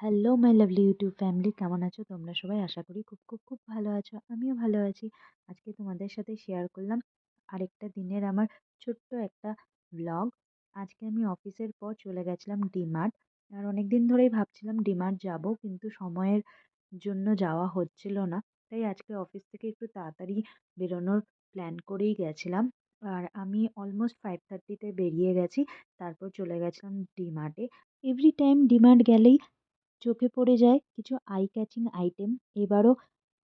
Hello my lovely YouTube family, কেমন আছো তোমরা সবাই? আশা করি খুব খুব খুব ভালো আছো। আমিও ভালো আছি। আজকে তোমাদের সাথে শেয়ার করলাম আরেকটা দিনের আমার ছোট্ট একটা ব্লগ। আজকে আমি অফিসের পর চলে গেছিলাম ডিমার্ট। আর অনেক দিন ধরেই ভাবছিলাম ডিমার্ট যাব, কিন্তু সময়ের জন্য যাওয়া হচ্ছিল না। তাই আজকে অফিস থেকে একটু তাড়াতাড়ি বেরোনোর প্ল্যান করেই গেছিলাম। আর আমি অলমোস্ট 5:30 বেরিয়ে গেছি। তারপর চলে গেছিলাম ডিমার্টে। এভরি টাইম ডিমার্ট গেলেই চোখে পড়ে যায় কিছু আই ক্যাচিং আইটেম। এবারও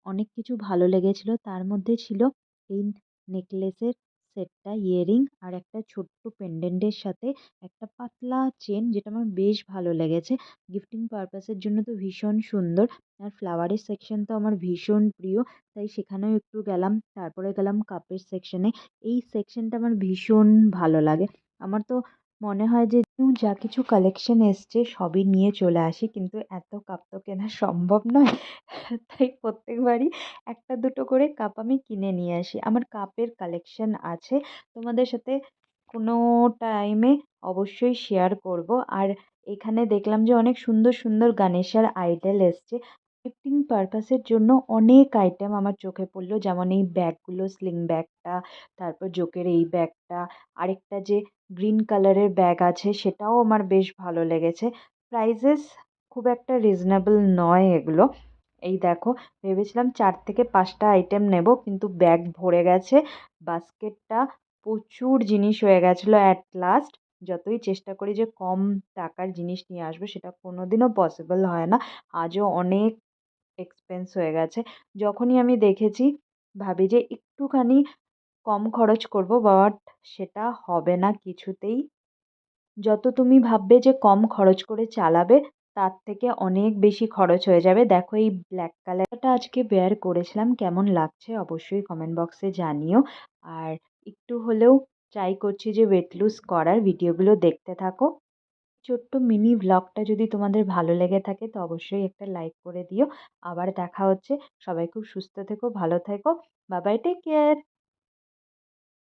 অনেক কিছু ভালো লেগেছিল। তার মধ্যে ছিল এই নেকলেসের সেটটা, ইয়াররিং আর একটা ছোট্ট পেন্ডেন্টের সাথে একটা পাতলা চেন, যেটা আমার বেশ ভালো লেগেছে। গিফটিং পারপাসের জন্য তো ভীষণ সুন্দর। আর ফ্লাওয়ারের সেকশন তো আমার ভীষণ প্রিয়, তাই সেখানেও একটু গেলাম। তারপরে গেলাম কাপের সেকশনে। এই সেকশনটা আমার ভীষণ ভালো লাগে। আমার তো মনে হয় যে যা কিছু কালেকশন এসছে সবই নিয়ে চলে আসি, কিন্তু এত কাপ তো কেনা সম্ভব নয়। তাই প্রত্যেকবারই একটা দুটো করে কাপ আমি কিনে নিয়ে আসি। আমার কাপের কালেকশন আছে, তোমাদের সাথে কোনো টাইমে অবশ্যই শেয়ার করব। আর এখানে দেখলাম যে অনেক সুন্দর সুন্দর গণেশের আইডল এসছে। গিফটিং পারপাসের জন্য অনেক আইটেম আমার চোখে পড়লো, যেমন এই ব্যাগগুলো, স্লিং ব্যাগটা, তারপর জোকের এই ব্যাগটা, আরেকটা যে গ্রিন কালারের ব্যাগ আছে সেটাও আমার বেশ ভালো লেগেছে। প্রাইজেস খুব একটা রিজনেবল নয় এগুলো। এই দেখো, ভেবেছিলাম 4 থেকে 5টা আইটেম নেব, কিন্তু ব্যাগ ভরে গেছে। বাস্কেটটা প্রচুর জিনিস হয়ে গেছিলো অ্যাট লাস্ট। যতই চেষ্টা করি যে কম টাকার জিনিস নিয়ে আসবো, সেটা কোনোদিনও পসিবল হয় না। আজও অনেক এক্সপেন্স হয়ে গেছে। যখনই আমি দেখেছি ভাবি যে একটুখানি কম খরচ করব, বাট সেটা হবে না কিছুতেই। যত তুমি ভাববে যে কম খরচ করে চালাবে, তার থেকে অনেক বেশি খরচ হয়ে যাবে। দেখো, এই ব্ল্যাক কালারটা আজকে বেয়ার করেছিলাম, কেমন লাগছে অবশ্যই কমেন্ট বক্সে জানিও। আর একটু হলেও ট্রাই করছি যে ওয়েট লুজ করার। ভিডিওগুলো দেখতে থাকো। ছোট্ট মিনি ব্লগটা যদি তোমাদের ভালো লেগে থাকে তো অবশ্যই একটা লাইক করে দিও। আবার দেখা হচ্ছে। সবাই খুব সুস্থ থেকো, ভালো থেকো। Bye bye, take care.